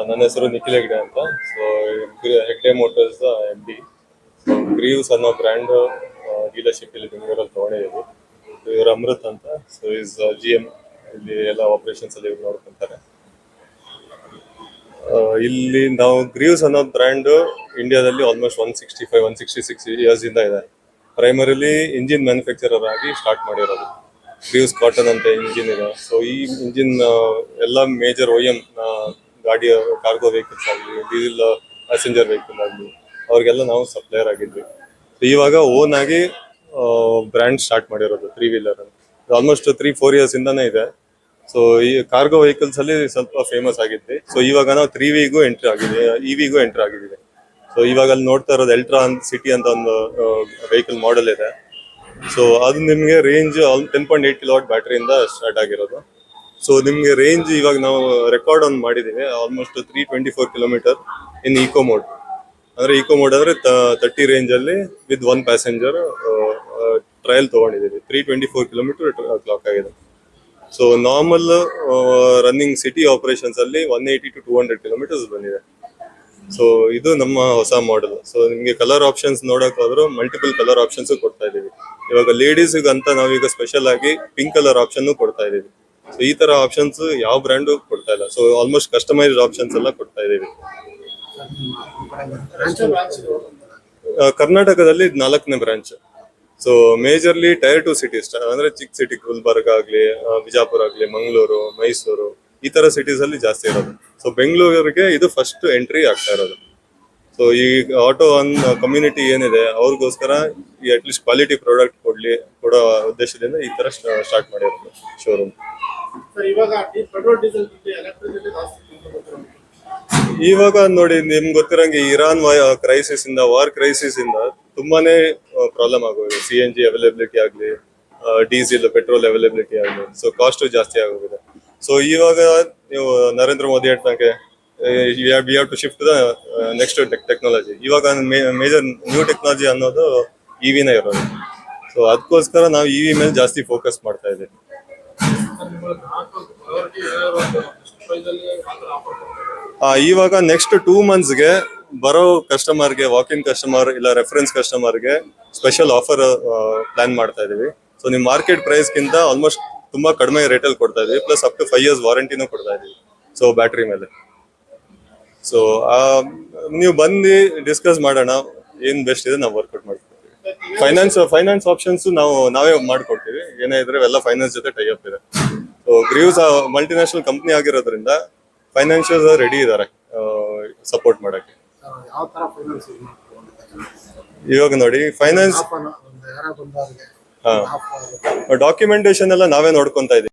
ನನ್ನ ಹೆಸರು ನಿಖಿಲ್ ಹೆಗ್ಡೆ ಅಂತ. So Hegde motors MD. So Greaves ಅನ್ನೋ ಬ್ರ್ಯಾಂಡ್ ಡೀಲರ್ಶಿಪ್ ಇಲ್ಲಿ ಬೆಂಗಳೂರಲ್ಲಿ ತಗೊಂಡಿದ್ದೀವಿ. ಇವರು ಅಮೃತ್ ಅಂತ. ಸೊ ಇಸ್ GM ಇಲ್ಲಿ ಎಲ್ಲ ಆಪರೇಷನ್ಸ್ ಅಲ್ಲಿ ಇವ್ರು ನೋಡ್ಕೊಂತಾರೆ. ಇಲ್ಲಿ ನಾವು ಗ್ರೀವ್ಸ್ ಅನ್ನೋ ಬ್ರ್ಯಾಂಡ್ ಇಂಡಿಯಾದಲ್ಲಿ ಆಲ್ಮೋಸ್ಟ್ 166 ಇಯರ್ಸ್ ಇಂದ ಇದೆ. ಪ್ರೈಮರಿಲಿ ಇಂಜಿನ್ ಮ್ಯಾನುಫ್ಯಾಕ್ಚರರ್ ಆಗಿ ಸ್ಟಾರ್ಟ್ ಮಾಡಿರೋದು. ಗ್ರೀವ್ಸ್ ಕಾಟನ್ ಅಂತ ಇಂಜಿನ್ ಇದೆ. ಸೊ ಈ ಇಂಜಿನ್ ಎಲ್ಲ ಮೇಜರ್ OEM ಗಾಡಿಯ ಕಾರ್ಗೋ ವೆಹಿಕಲ್ಸ್ ಆಗಲಿ, ಡೀಸೆಲ್ ಪ್ಯಾಸೆಂಜರ್ ವೆಹಿಕಲ್ ಆಗಲಿ, ಅವ್ರಿಗೆಲ್ಲ ನಾವು ಸಪ್ಲೈಯರ್ ಆಗಿದ್ವಿ. ಇವಾಗ ಓನ್ ಆಗಿ ಬ್ರ್ಯಾಂಡ್ ಸ್ಟಾರ್ಟ್ ಮಾಡಿರೋದು 3 ವೀಲರ್. ಆಲ್ಮೋಸ್ಟ್ 3-4 ಇಯರ್ಸ್ ಇಂದಾನೇ ಇದೆ. ಸೊ ಈ ಕಾರ್ಗೋ ವೆಹಿಕಲ್ಸ್ ಅಲ್ಲಿ ಸ್ವಲ್ಪ ಫೇಮಸ್ ಆಗಿದ್ವಿ. ಸೊ ಇವಾಗ ನಾವು 3Vಗೂ ಎಂಟ್ರಿ ಆಗಿದೆ, EVಗೂ ಎಂಟ್ರಿ ಆಗಿದ್ದೀವಿ. ಸೊ ಇವಾಗ ಅಲ್ಲಿ ನೋಡ್ತಾ ಇರೋದು ಎಲ್ಟ್ರಾ ಸಿಟಿ ಅಂತ ಒಂದು ವೆಹಿಕಲ್ ಮಾಡೆಲ್ ಇದೆ. ಸೊ ಅದು ನಿಮಗೆ ರೇಂಜ್ 10.8 ಕಿಲೋವಾಟ್ ಬ್ಯಾಟ್ರಿಯಿಂದ ಸ್ಟಾರ್ಟ್ ಆಗಿರೋದು. ಸೊ ನಿಮಗೆ ರೇಂಜ್ ಇವಾಗ ನಾವು ರೆಕಾರ್ಡ್ ಒಂದು ಮಾಡಿದ್ದೀವಿ, ಆಲ್ಮೋಸ್ಟ್ 324 ಕಿಲೋಮೀಟರ್ ಇನ್ ಈಕೋ ಮೋಡ್. ಅಂದ್ರೆ ಈಕೋ ಮೋಡ್ ಅಂದ್ರೆ 30 ರೇಂಜ್ ಅಲ್ಲಿ ವಿತ್ 1 ಪ್ಯಾಸೆಂಜರ್ ಟ್ರಯಲ್ ತಗೊಂಡಿದ್ದೀವಿ. 324 ಕಿಲೋಮೀಟರ್ ಕ್ಲಾಕ್ ಆಗಿದೆ. So normal running city operations ಅಲ್ಲಿ 180 to 200 ಕಿಲೋಮೀಟರ್ಸ್ ಬಂದಿದೆ. ಸೊ ಇದು ನಮ್ಮ ಹೊಸ ಮಾಡೆಲ್. ಸೊ ನಿಮಗೆ ಕಲರ್ ಆಪ್ಷನ್ಸ್ ನೋಡಕ್ ಹೋದ್ರು ಮಲ್ಟಿಪಲ್ ಕಲರ್ ಆಪ್ಷನ್ಸ್ ಕೊಡ್ತಾ ಇದೀವಿ. ಇವಾಗ ಲೇಡೀಸ್ ಅಂತ ನಾವೀಗ ಸ್ಪೆಷಲ್ ಆಗಿ ಪಿಂಕ್ ಕಲರ್ ಆಪ್ಷನ್ ಕೊಡ್ತಾ ಇದೀವಿ. ಸೊ ಈ ತರ ಆಪ್ಷನ್ಸ್ ಯಾವ ಬ್ರ್ಯಾಂಡು ಕೊಡ್ತಾ ಇಲ್ಲ. ಸೊ ಆಲ್ಮೋಸ್ಟ್ ಕಸ್ಟಮೈಸ್ಡ್ ಆಪ್ಷನ್ಸ್ ಎಲ್ಲ ಕೊಡ್ತಾ ಇದೀವಿ. ಕರ್ನಾಟಕದಲ್ಲಿ 4ನೇ branch. So majorly tyre 2 cities ಅಂದ್ರೆ ಚಿಕ್ಕ ಸಿಟಿ, ಗುಲ್ಬರ್ಗ ಆಗ್ಲಿ, ಬಿಜಾಪುರ ಆಗ್ಲಿ, ಮಂಗಳೂರು, ಮೈಸೂರು, ಈ ತರ ಸಿಟೀಸ್ ಅಲ್ಲಿ ಜಾಸ್ತಿ ಇರೋದು. ಸೊ ಬೆಂಗಳೂರಿಗೆ ಇದು ಫಸ್ಟ್ ಎಂಟ್ರಿ ಆಗ್ತಾ ಇರೋದು. ಸೊ ಈ ಆಟೋ ಕಮ್ಯುನಿಟಿ ಏನಿದೆ ಅವ್ರಿಗೋಸ್ಕರ ಈ ಅಟ್ಲೀಸ್ಟ್ ಕ್ವಾಲಿಟಿ ಪ್ರಾಡಕ್ಟ್ ಕೊಡೋ ಉದ್ದೇಶದಿಂದ ಈ ತರ ಸ್ಟಾರ್ಟ್ ಮಾಡಿರೋದು ಶೋರೂಮ್. ಇವಾಗ ನೋಡಿ, ನಿಮ್ಗೆ ಗೊತ್ತಿರಂಗೆ ಇರಾನ್ ಕ್ರೈಸಿಸ್ ಇಂದ, ವಾರ್ ಕ್ರೈಸಿಸ್ ಇಂದ ತುಂಬಾನೇ ಪ್ರಾಬ್ಲಮ್ ಆಗೋಗಿದೆ. CNG ಅವೈಲಬಿಲಿಟಿ ಆಗ್ಲಿ, ಡೀಸೆಲ್ ಪೆಟ್ರೋಲ್ ಅವೈಲಬಿಲಿಟಿ ಆಗಲಿ. ಸೊ ಕಾಸ್ಟ್ ಜಾಸ್ತಿ ಆಗೋಗಿದೆ. ಸೊ ಇವಾಗ ನೀವು ನರೇಂದ್ರ ಮೋದಿ ಹೇಳ್ದಂಗೆ we have to shift the next technology. ಇವಾಗ ಮೇಜರ್ ನ್ಯೂ ಟೆಕ್ನಾಲಜಿ ಅನ್ನೋದು EVನೇ ಇರೋದು. ಸೊ ಅದಕ್ಕೋಸ್ಕರ ನಾವು EV ಮೇಲೆ ಜಾಸ್ತಿ ಫೋಕಸ್ ಮಾಡ್ತಾ ಇದ್ದೀವಿ. ಇವಾಗ ನೆಕ್ಸ್ಟ್ 2 ಮಂತ್ಸ್ಗೆ ಬರೋ ಕಸ್ಟಮರ್ಗೆ, ವಾಕ್-ಇನ್ ಕಸ್ಟಮರ್ ಇಲ್ಲ ರೆಫರೆನ್ಸ್ ಕಸ್ಟಮರ್ಗೆ ಸ್ಪೆಷಲ್ ಆಫರ್ ಪ್ಲಾನ್ ಮಾಡ್ತಾ ಇದೀವಿ. ಸೊ ನಿಮ್ ಮಾರ್ಕೆಟ್ ಪ್ರೈಸ್ ಗಿಂತ ಆಲ್ಮೋಸ್ಟ್ ತುಂಬಾ ಕಡಿಮೆ ರೇಟಲ್ಲಿ ಕೊಡ್ತಾ ಇದೀವಿ. ಪ್ಲಸ್ ಅಪ್ ಟು 5 years ವಾರಂಟಿನೂ ಕೊಡ್ತಾ ಇದೀವಿ. ಸೊ ಬ್ಯಾಟ್ರಿ ಮೇಲೆ. ಸೊ ನೀವು ಬಂದು ಡಿಸ್ಕಸ್ ಮಾಡೋಣ, ಏನ್ ಬೆಸ್ಟ್ ಇದೆ ನಾವು ವರ್ಕೌಟ್ ಮಾಡ್ಕೊಡ್ತೀವಿ. ಫೈನಾನ್ಸ್ ಆಪ್ಷನ್ಸ್ ನಾವೇ ಮಾಡ್ಕೊಡ್ತೀವಿ. ಏನೇ ಇದ್ರೆ ಎಲ್ಲ ಫೈನಾನ್ಸ್ ಜೊತೆ ಟೈ ಅಪ್ ಇದೆ. ಸೊ ಗ್ರೀವ್ಸ್ ಮಲ್ಟಿನ್ಯಾಷನಲ್ ಕಂಪ್ನಿ ಆಗಿರೋದ್ರಿಂದ ಫೈನಾನ್ಷಿಯಲ್ಸ್ ರೆಡಿ ಇದಾರೆ ಸಪೋರ್ಟ್ ಮಾಡಕ್ಕೆ. ಇವಾಗ ನೋಡಿ ಫೈನಾನ್ಸ್ ಡಾಕ್ಯುಮೆಂಟೇಶನ್ ಎಲ್ಲ ನಾವೇ ನೋಡ್ಕೊಂತಾ ಇದೀವಿ.